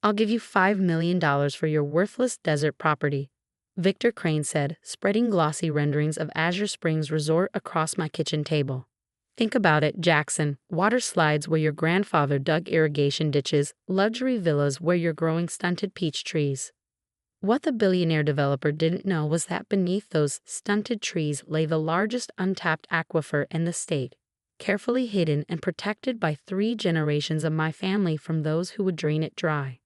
I'll give you $5 million for your worthless desert property, Victor Krane said, spreading glossy renderings of Azure Springs Resort across my kitchen table. Think about it, Jackson. Water slides where your grandfather dug irrigation ditches, luxury villas where you're growing stunted peach trees. What the billionaire developer didn't know was that beneath those stunted trees lay the largest untapped aquifer in the state, carefully hidden and protected by 3 generations of my family from those who would drain it dry.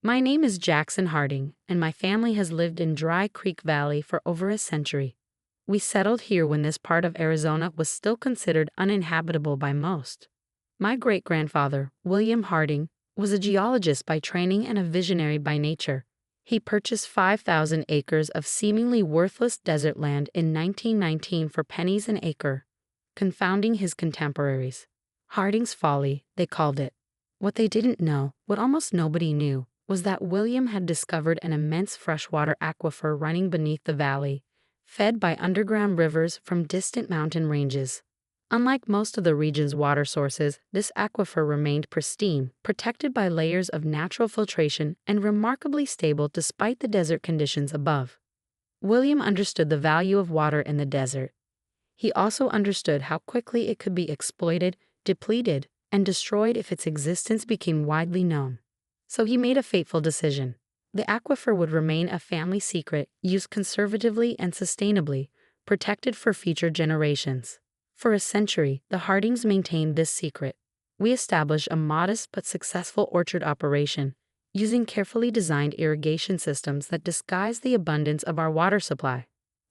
My name is Jackson Harding, and my family has lived in Dry Creek Valley for over a century. We settled here when this part of Arizona was still considered uninhabitable by most. My great-grandfather, William Harding, was a geologist by training and a visionary by nature. He purchased 5,000 acres of seemingly worthless desert land in 1919 for pennies an acre, confounding his contemporaries. Harding's folly, they called it. What they didn't know, what almost nobody knew, was that William had discovered an immense freshwater aquifer running beneath the valley, fed by underground rivers from distant mountain ranges. Unlike most of the region's water sources, this aquifer remained pristine, protected by layers of natural filtration and remarkably stable despite the desert conditions above. William understood the value of water in the desert. He also understood how quickly it could be exploited, depleted, and destroyed if its existence became widely known. So he made a fateful decision. The aquifer would remain a family secret, used conservatively and sustainably, protected for future generations. For a century, the Hardings maintained this secret. We established a modest but successful orchard operation, using carefully designed irrigation systems that disguised the abundance of our water supply.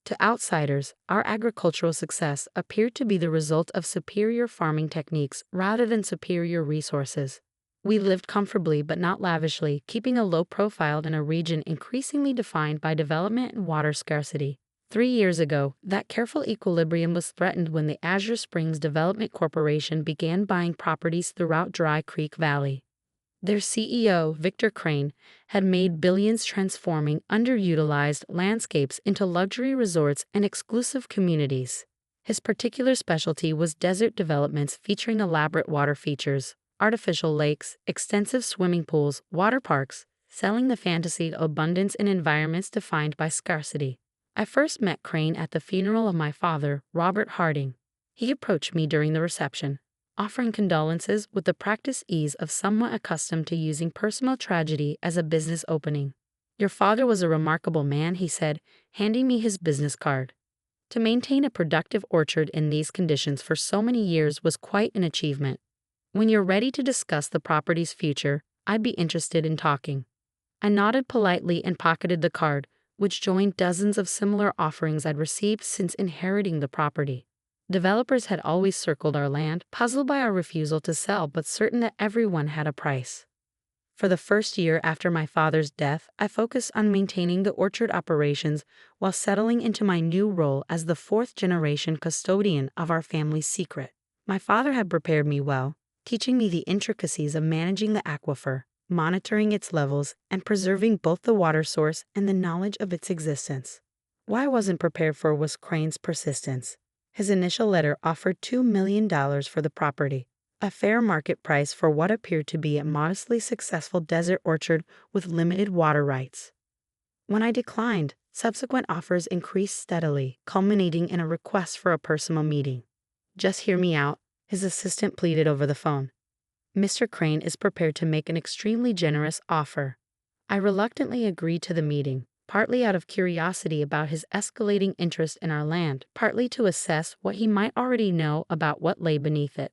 To outsiders, our agricultural success appeared to be the result of superior farming techniques rather than superior resources. We lived comfortably but not lavishly, keeping a low profile in a region increasingly defined by development and water scarcity. 3 years ago, that careful equilibrium was threatened when the Azure Springs Development Corporation began buying properties throughout Dry Creek Valley. Their CEO, Victor Krane, had made billions transforming underutilized landscapes into luxury resorts and exclusive communities. His particular specialty was desert developments featuring elaborate water features, artificial lakes, extensive swimming pools, water parks, selling the fantasy of abundance in environments defined by scarcity. I first met Krane at the funeral of my father, Robert Harding. He approached me during the reception, offering condolences with the practiced ease of someone accustomed to using personal tragedy as a business opening. "Your father was a remarkable man," he said, handing me his business card. To maintain a productive orchard in these conditions for so many years was quite an achievement. "When you're ready to discuss the property's future, I'd be interested in talking." I nodded politely and pocketed the card, which joined dozens of similar offerings I'd received since inheriting the property. Developers had always circled our land, puzzled by our refusal to sell but certain that everyone had a price. For the first year after my father's death, I focused on maintaining the orchard operations while settling into my new role as the 4th-generation custodian of our family's secret. My father had prepared me well, teaching me the intricacies of managing the aquifer, monitoring its levels, and preserving both the water source and the knowledge of its existence. What I wasn't prepared for was Crane's persistence. His initial letter offered $2 million for the property, a fair market price for what appeared to be a modestly successful desert orchard with limited water rights. When I declined, subsequent offers increased steadily, culminating in a request for a personal meeting. "Just hear me out," his assistant pleaded over the phone. "Mr. Krane is prepared to make an extremely generous offer." I reluctantly agreed to the meeting, partly out of curiosity about his escalating interest in our land, partly to assess what he might already know about what lay beneath it.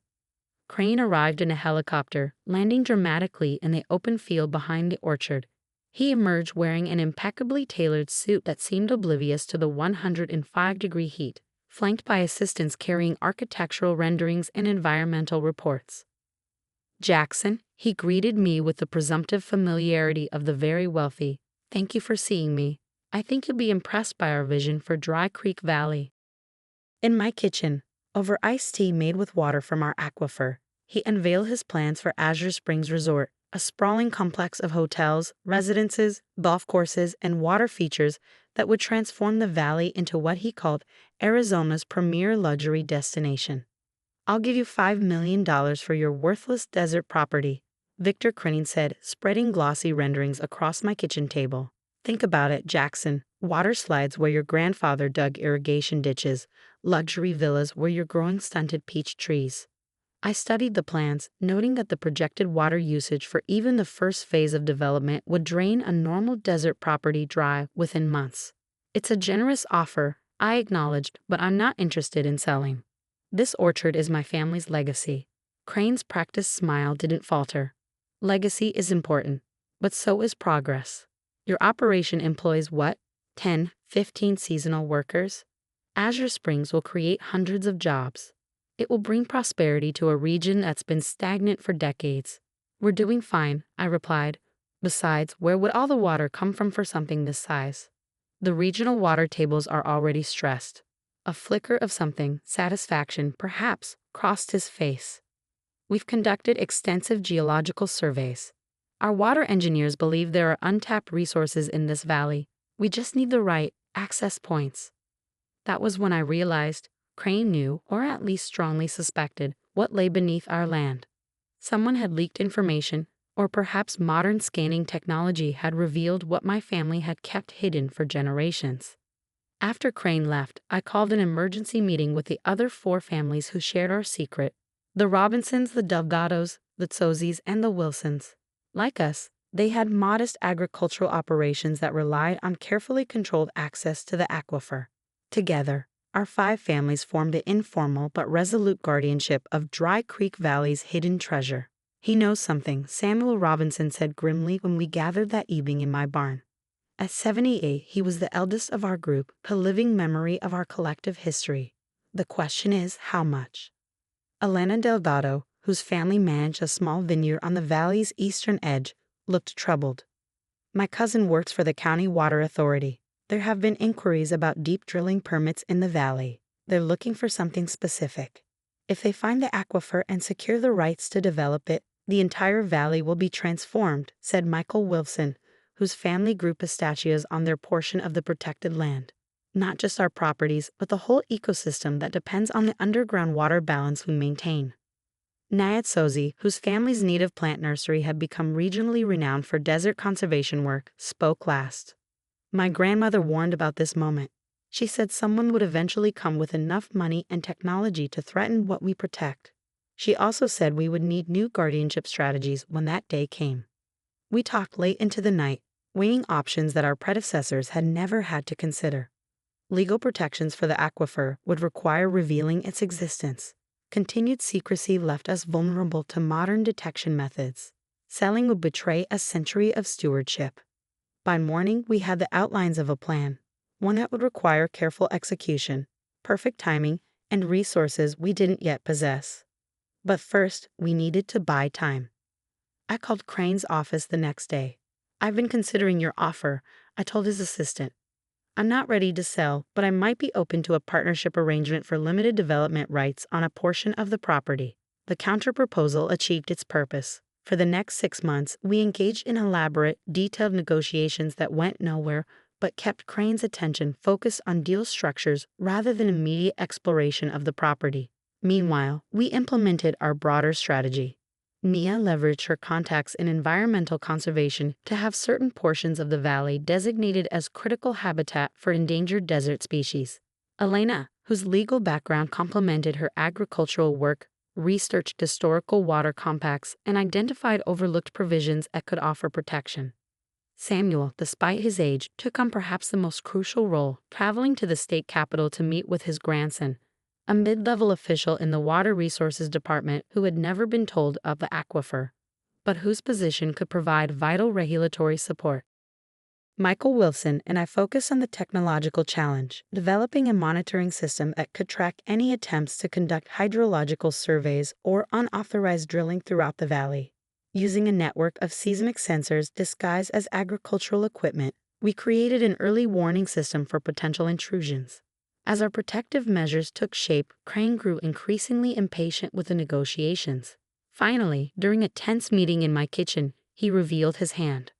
Krane arrived in a helicopter, landing dramatically in the open field behind the orchard. He emerged wearing an impeccably tailored suit that seemed oblivious to the 105-degree heat, flanked by assistants carrying architectural renderings and environmental reports. "Jackson," he greeted me with the presumptive familiarity of the very wealthy. "Thank you for seeing me. I think you'll be impressed by our vision for Dry Creek Valley." In my kitchen, over iced tea made with water from our aquifer, he unveiled his plans for Azure Springs Resort, a sprawling complex of hotels, residences, golf courses, and water features that would transform the valley into what he called Arizona's premier luxury destination. "I'll give you $5 million for your worthless desert property," Victor Krane said, spreading glossy renderings across my kitchen table. Think about it, Jackson. Water slides where your grandfather dug irrigation ditches, luxury villas where you're growing stunted peach trees. I studied the plans, noting that the projected water usage for even the first phase of development would drain a normal desert property dry within months. It's a generous offer, I acknowledged, but I'm not interested in selling. This orchard is my family's legacy. Crane's practiced smile didn't falter. Legacy is important, but so is progress. Your operation employs what? 10, 15 seasonal workers? Azure Springs will create hundreds of jobs. It will bring prosperity to a region that's been stagnant for decades. We're doing fine, I replied. Besides, where would all the water come from for something this size? The regional water tables are already stressed. A flicker of satisfaction perhaps, crossed his face. We've conducted extensive geological surveys. Our water engineers believe there are untapped resources in this valley. We just need the right access points. That was when I realized Krane knew, or at least strongly suspected, what lay beneath our land. Someone had leaked information, or perhaps modern scanning technology had revealed what my family had kept hidden for generations. After Krane left, I called an emergency meeting with the other 4 families who shared our secret: the Robinsons, the Delgados, the Tsozis, and the Wilsons. Like us, they had modest agricultural operations that relied on carefully controlled access to the aquifer. Together, our 5 families formed the informal but resolute guardianship of Dry Creek Valley's hidden treasure. He knows something, Samuel Robinson said grimly when we gathered that evening in my barn. At 78, he was the eldest of our group, a living memory of our collective history. The question is, how much? Elena Delgado, whose family managed a small vineyard on the valley's eastern edge, looked troubled. My cousin works for the County Water Authority. There have been inquiries about deep drilling permits in the valley. They're looking for something specific. If they find the aquifer and secure the rights to develop it, the entire valley will be transformed, said Michael Wilson, whose family grew pistachios on their portion of the protected land. Not just our properties, but the whole ecosystem that depends on the underground water balance we maintain. Nayat Sozi, whose family's native plant nursery had become regionally renowned for desert conservation work, spoke last. My grandmother warned about this moment. She said someone would eventually come with enough money and technology to threaten what we protect. She also said we would need new guardianship strategies when that day came. We talked late into the night, weighing options that our predecessors had never had to consider. Legal protections for the aquifer would require revealing its existence. Continued secrecy left us vulnerable to modern detection methods. Selling would betray a century of stewardship. By morning, we had the outlines of a plan, one that would require careful execution, perfect timing, and resources we didn't yet possess. But first, we needed to buy time. I called Crane's office the next day. I've been considering your offer, I told his assistant. I'm not ready to sell, but I might be open to a partnership arrangement for limited development rights on a portion of the property. The counterproposal achieved its purpose. For the next 6 months, we engaged in elaborate, detailed negotiations that went nowhere but kept Crane's attention focused on deal structures rather than immediate exploration of the property. Meanwhile, we implemented our broader strategy. Nia leveraged her contacts in environmental conservation to have certain portions of the valley designated as critical habitat for endangered desert species. Elena, whose legal background complemented her agricultural work, researched historical water compacts and identified overlooked provisions that could offer protection. Samuel, despite his age, took on perhaps the most crucial role, traveling to the state capital to meet with his grandson, a mid-level official in the Water Resources Department who had never been told of the aquifer, but whose position could provide vital regulatory support. Michael Wilson and I focused on the technological challenge, developing a monitoring system that could track any attempts to conduct hydrological surveys or unauthorized drilling throughout the valley. Using a network of seismic sensors disguised as agricultural equipment, we created an early warning system for potential intrusions. As our protective measures took shape, Krane grew increasingly impatient with the negotiations. Finally, during a tense meeting in my kitchen, he revealed his hand.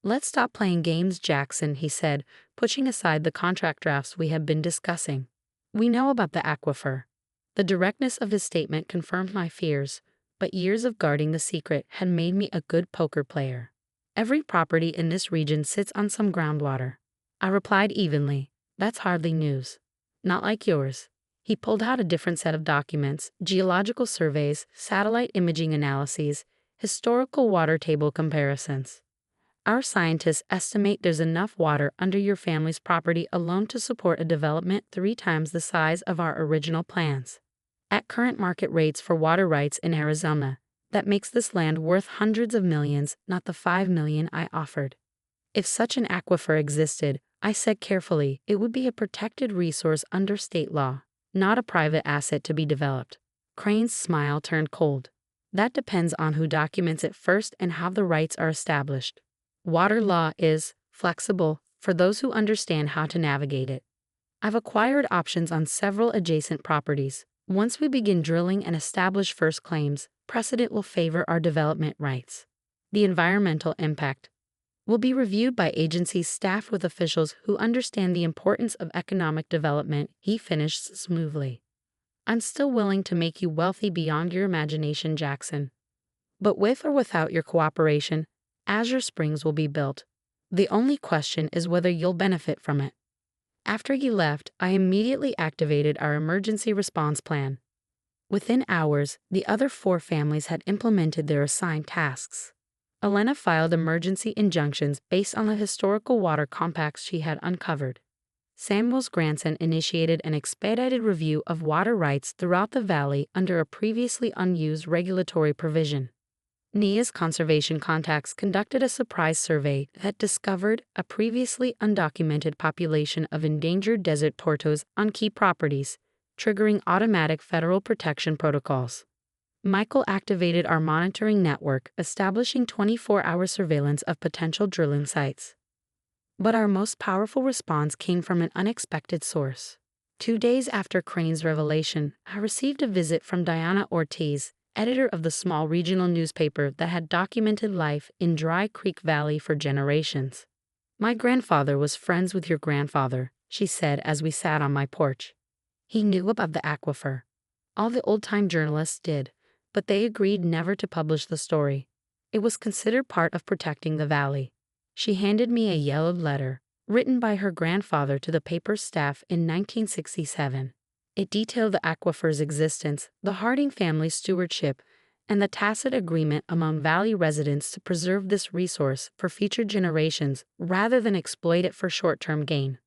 "Let's stop playing games, Jackson," he said, pushing aside the contract drafts we had been discussing. "We know about the aquifer." The directness of his statement confirmed my fears. but years of guarding the secret had made me a good poker player. Every property in this region sits on some groundwater. I replied evenly. That's hardly news. Not like yours. He pulled out a different set of documents: geological surveys, satellite imaging analyses, historical water table comparisons. Our scientists estimate there's enough water under your family's property alone to support a development 3 times the size of our original plans. At current market rates for water rights in Arizona, that makes this land worth hundreds of millions, not the $5 million I offered. If such an aquifer existed, I said carefully, it would be a protected resource under state law, not a private asset to be developed. Crane's smile turned cold. That depends on who documents it first and how the rights are established. Water law is flexible for those who understand how to navigate it. I've acquired options on several adjacent properties. Once we begin drilling and establish first claims, precedent will favor our development rights. The environmental impact will be reviewed by agencies staffed with officials who understand the importance of economic development, he finished smoothly. I'm still willing to make you wealthy beyond your imagination, Jackson. But with or without your cooperation, Azure Springs will be built. The only question is whether you'll benefit from it. After he left, I immediately activated our emergency response plan. Within hours, the other 4 families had implemented their assigned tasks. Elena filed emergency injunctions based on the historical water compacts she had uncovered. Samuel's grandson initiated an expedited review of water rights throughout the valley under a previously unused regulatory provision. Nia's conservation contacts conducted a surprise survey that discovered a previously undocumented population of endangered desert tortoise on key properties, triggering automatic federal protection protocols. Michael activated our monitoring network, establishing 24-hour surveillance of potential drilling sites. But our most powerful response came from an unexpected source. 2 days after Crane's revelation, I received a visit from Diana Ortiz, editor of the small regional newspaper that had documented life in Dry Creek Valley for generations. My grandfather was friends with your grandfather, she said as we sat on my porch. He knew about the aquifer. All the old-time journalists did, but they agreed never to publish the story. It was considered part of protecting the valley. She handed me a yellowed letter, written by her grandfather to the paper's staff in 1967. It detailed the aquifer's existence, the Harding family's stewardship, and the tacit agreement among valley residents to preserve this resource for future generations rather than exploit it for short-term gain.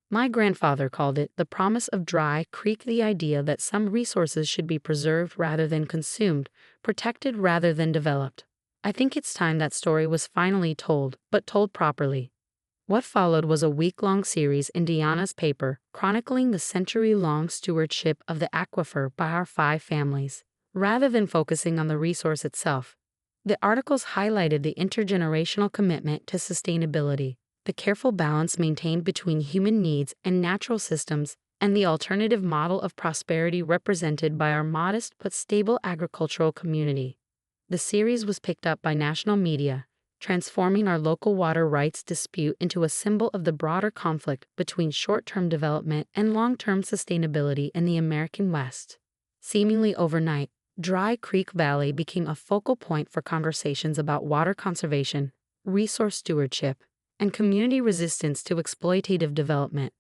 My grandfather called it the promise of Dry Creek, the idea that some resources should be preserved rather than consumed, protected rather than developed. I think it's time that story was finally told, but told properly. What followed was a week-long series in Diana's paper chronicling the century-long stewardship of the aquifer by our 5 families, rather than focusing on the resource itself. The articles highlighted the intergenerational commitment to sustainability, the careful balance maintained between human needs and natural systems, and the alternative model of prosperity represented by our modest but stable agricultural community. The series was picked up by national media, transforming our local water rights dispute into a symbol of the broader conflict between short-term development and long-term sustainability in the American West. Seemingly overnight, Dry Creek Valley became a focal point for conversations about water conservation, resource stewardship, and community resistance to exploitative development.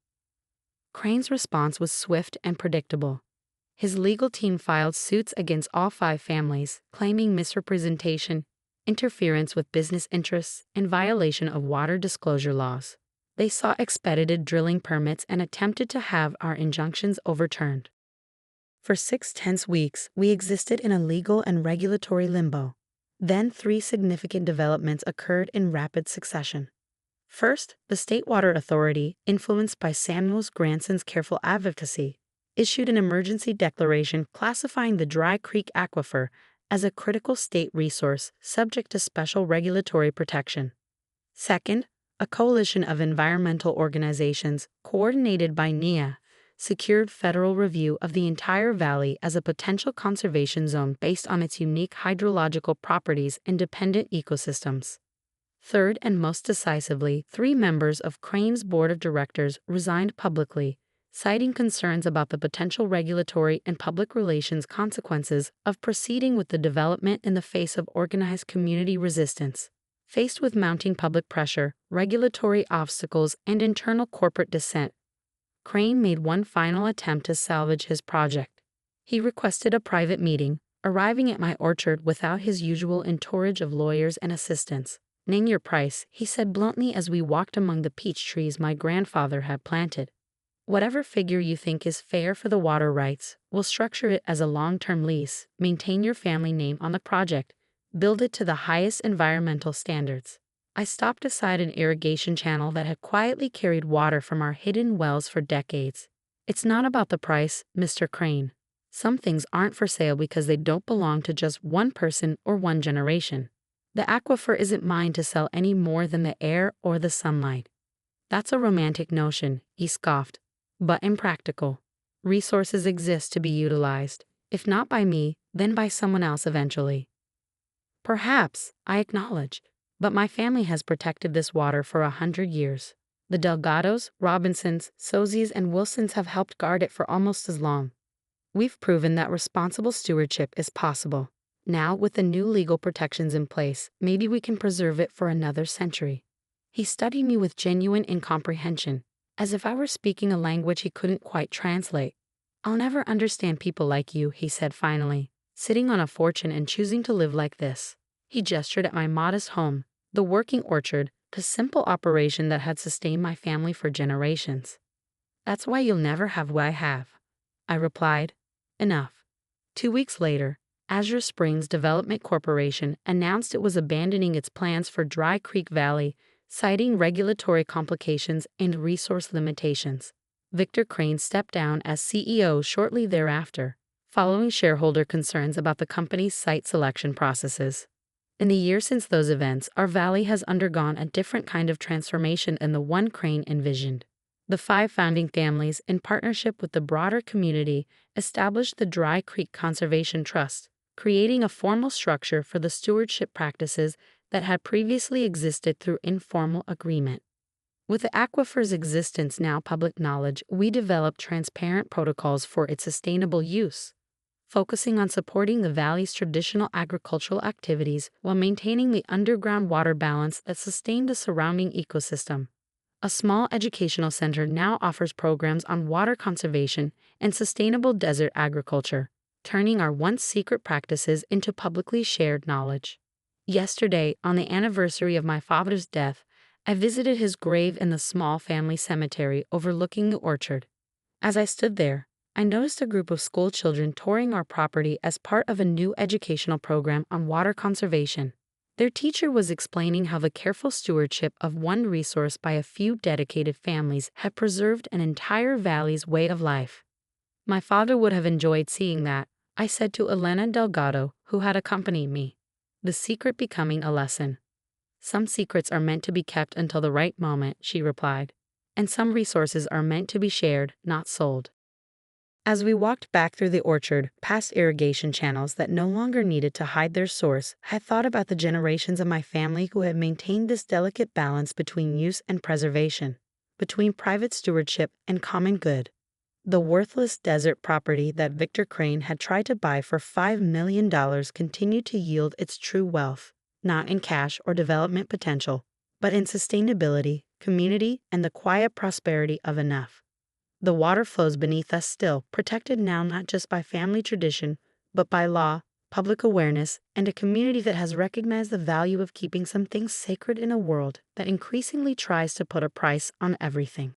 Crane's response was swift and predictable. His legal team filed suits against all 5 families, claiming misrepresentation, interference with business interests, and violation of water disclosure laws. They sought expedited drilling permits and attempted to have our injunctions overturned. For 6 tense weeks, we existed in a legal and regulatory limbo. Then 3 significant developments occurred in rapid succession. First, the State Water Authority, influenced by Samuel's grandson's careful advocacy, issued an emergency declaration classifying the Dry Creek aquifer as a critical state resource subject to special regulatory protection. Second, a coalition of environmental organizations, coordinated by NIA, secured federal review of the entire valley as a potential conservation zone based on its unique hydrological properties and dependent ecosystems. Third, and most decisively, 3 members of Crane's board of directors resigned publicly, citing concerns about the potential regulatory and public relations consequences of proceeding with the development in the face of organized community resistance. Faced with mounting public pressure, regulatory obstacles, and internal corporate dissent, Krane made one final attempt to salvage his project. He requested a private meeting, arriving at my orchard without his usual entourage of lawyers and assistants. "Name your price," he said bluntly as we walked among the peach trees my grandfather had planted. "Whatever figure you think is fair for the water rights, we'll structure it as a long-term lease, maintain your family name on the project, build it to the highest environmental standards." I stopped beside an irrigation channel that had quietly carried water from our hidden wells for decades. "It's not about the price, Mr. Krane. Some things aren't for sale because they don't belong to just one person or one generation. The aquifer isn't mine to sell any more than the air or the sunlight." "That's a romantic notion," he scoffed, "but impractical. Resources exist to be utilized, if not by me, then by someone else eventually." "Perhaps," I acknowledged, "but my family has protected this water for 100 years. The Delgados, Robinsons, Sozies, and Wilsons have helped guard it for almost as long. We've proven that responsible stewardship is possible. Now, with the new legal protections in place, maybe we can preserve it for another century." He studied me with genuine incomprehension, as if I were speaking a language he couldn't quite translate. "I'll never understand people like you," he said finally, "sitting on a fortune and choosing to live like this." He gestured at my modest home, the working orchard, the simple operation that had sustained my family for generations. "That's why you'll never have what I have," I replied. Enough. 2 weeks later, Azure Springs Development Corporation announced it was abandoning its plans for Dry Creek Valley, citing regulatory complications and resource limitations. Victor Krane stepped down as CEO shortly thereafter, following shareholder concerns about the company's site selection processes. In the years since those events, our valley has undergone a different kind of transformation than the one Krane envisioned. The 5 founding families, in partnership with the broader community, established the Dry Creek Conservation Trust, creating a formal structure for the stewardship practices that had previously existed through informal agreement. With the aquifer's existence now public knowledge, we developed transparent protocols for its sustainable use, focusing on supporting the valley's traditional agricultural activities while maintaining the underground water balance that sustained the surrounding ecosystem. A small educational center now offers programs on water conservation and sustainable desert agriculture, turning our once secret practices into publicly shared knowledge. Yesterday, on the anniversary of my father's death, I visited his grave in the small family cemetery overlooking the orchard. As I stood there, I noticed a group of school children touring our property as part of a new educational program on water conservation. Their teacher was explaining how the careful stewardship of one resource by a few dedicated families had preserved an entire valley's way of life. "My father would have enjoyed seeing that," I said to Elena Delgado, who had accompanied me. The secret becoming a lesson. "Some secrets are meant to be kept until the right moment," she replied. "And some resources are meant to be shared, not sold." As we walked back through the orchard, past irrigation channels that no longer needed to hide their source, I thought about the generations of my family who had maintained this delicate balance between use and preservation, between private stewardship and common good. The worthless desert property that Victor Krane had tried to buy for $5 million continued to yield its true wealth, not in cash or development potential, but in sustainability, community, and the quiet prosperity of enough. The water flows beneath us still, protected now not just by family tradition, but by law, public awareness, and a community that has recognized the value of keeping some things sacred in a world that increasingly tries to put a price on everything.